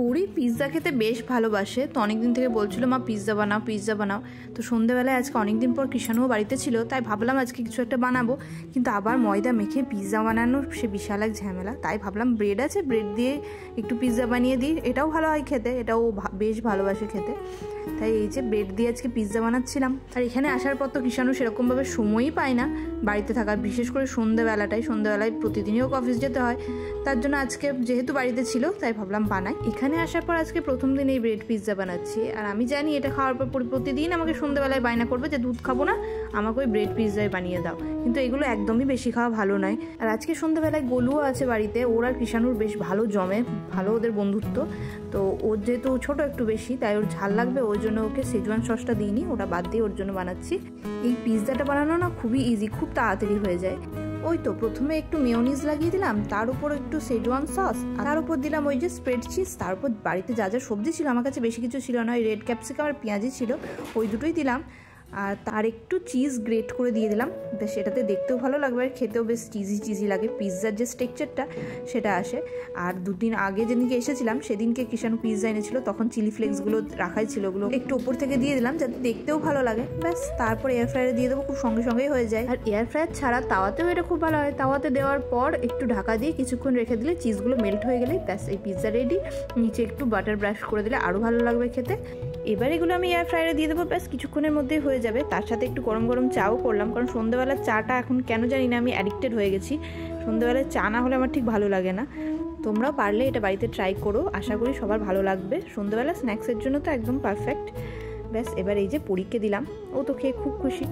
Puri pizza খেতে বেশ ভালোবাসে, তো অনেকদিন থেকে বলছিল মা পিৎজা বানাও। তো সন্ধ্যেবেলায় আজকে অনেকদিন পর কৃষাণুও বাড়িতে ছিল, তাই ভাবলাম আজকে কিছু একটা বানাবো, কিন্তু আবার ময়দা মেখে পিৎজা বানানো সে বিশাল এক ঝামেলা। তাই ভাবলাম ব্রেড আছে, ব্রেড দিয়ে একটু পিৎজা বানিয়ে দিই, এটাও ভালো হয় খেতে, এটাও বেশ ভালোবাসে খেতে। তাই এই যে ব্রেড দিয়ে আজকে পিৎজা বানাচ্ছিলাম। আর এখানে আসার পর তো কৃষাণু সেরকমভাবে সময়ই পায় না বাড়িতে থাকার, বিশেষ করে সন্ধ্যেবেলায় প্রতিদিনই ওকে অফিস যেতে হয়। তার জন্য আজকে যেহেতু বাড়িতে ছিল তাই ভাবলাম বানাই। এখানে আসার পর আজকে প্রথম দিন এই ব্রেড পিৎজা বানাচ্ছি। আর আমি জানি এটা খাওয়ার পর প্রতিদিন আমাকে সন্ধ্যেবেলায় বায়না করবে যে দুধ খাবো না, আমাকে ওই ব্রেড পিৎজাই বানিয়ে দাও, কিন্তু এগুলো একদমই বেশি খাওয়া ভালো নয়। আর আজকে সন্ধ্যেবেলায় গোলুও আছে বাড়িতে, ওরা কৃষাণুর বেশ ভালো জমে, ভালো ওদের বন্ধুত্ব। তো ওর যেহেতু ছোট একটু বেশি, তাই ওর ঝাল লাগবে, ওই জন্য ওকে সেজওয়ান সসটা দিইনি, ওটা বাদ দিয়ে ওর জন্য বানাচ্ছি। এই পিৎজাটা বানানো না খুবই ইজি, খুব তাড়াতাড়ি হয়ে যায়। ওই তো প্রথমে একটু মেয়োনিজ লাগিয়ে দিলাম, তার উপর একটু সেজওয়ান সস, তার উপর দিলাম ওই যে স্প্রেড চিজ, তার উপর বাড়িতে যা যা সবজি ছিল, আমার কাছে বেশি কিছু ছিল না, ওই রেড ক্যাপসিকাম আর পেঁয়াজি ছিল, ওই দুটোই দিলাম। আর তার একটু চিজ গ্রেট করে দিয়ে দিলাম, বেশ এটাতে দেখতেও ভালো লাগবে আর খেতেও বেশ চিজি লাগে, পিৎজার যে টেক্সচারটা সেটা আসে। আর দুদিন আগে যেদিনকে এসেছিলাম সেদিনকে কৃষাণু পিৎজা এনেছিল, তখন চিলি ফ্লেক্সগুলো রাখাই ছিল, ওগুলো একটু ওপর থেকে দিয়ে দিলাম যাতে দেখতেও ভালো লাগে। ব্যাস তারপর এয়ার ফ্রায়ারে দিয়ে দেবো, খুব সঙ্গেই হয়ে যায়। আর এয়ার ফ্রায়ার ছাড়া তাওয়াতেও এটা খুব ভালো হয়, তাওয়াতে দেওয়ার পর একটু ঢাকা দিয়ে কিছুক্ষণ রেখে দিলে চিজগুলো মেল্ট হয়ে গেলেই ব্যাস এই পিৎজা রেডি। নিচে একটু বাটার ব্রাশ করে দিলে আরও ভালো লাগবে খেতে। এবার এগুলো আমি এয়ার ফ্রায়ারে দিয়ে দেবো, ব্যাস কিছুক্ষণের মধ্যেই হয়ে যাবে। তার সাথে একটু গরম চাও করলাম, কারণ সন্ধ্যেবেলার চাটা এখন কেন জানি না আমি অ্যাডিক্টেড হয়ে গেছি, সন্ধ্যেবেলায় চা না হলে আমার ঠিক ভালো লাগে না। তোমরাও পারলে এটা বাড়িতে ট্রাই করো, আশা করি সবার ভালো লাগবে, সন্ধ্যেবেলা স্ন্যাক্সের জন্য তো একদম পারফেক্ট। ব্যাস এবার এই যে পরীকে দিলাম, ও তো খেয়ে খুব খুশি।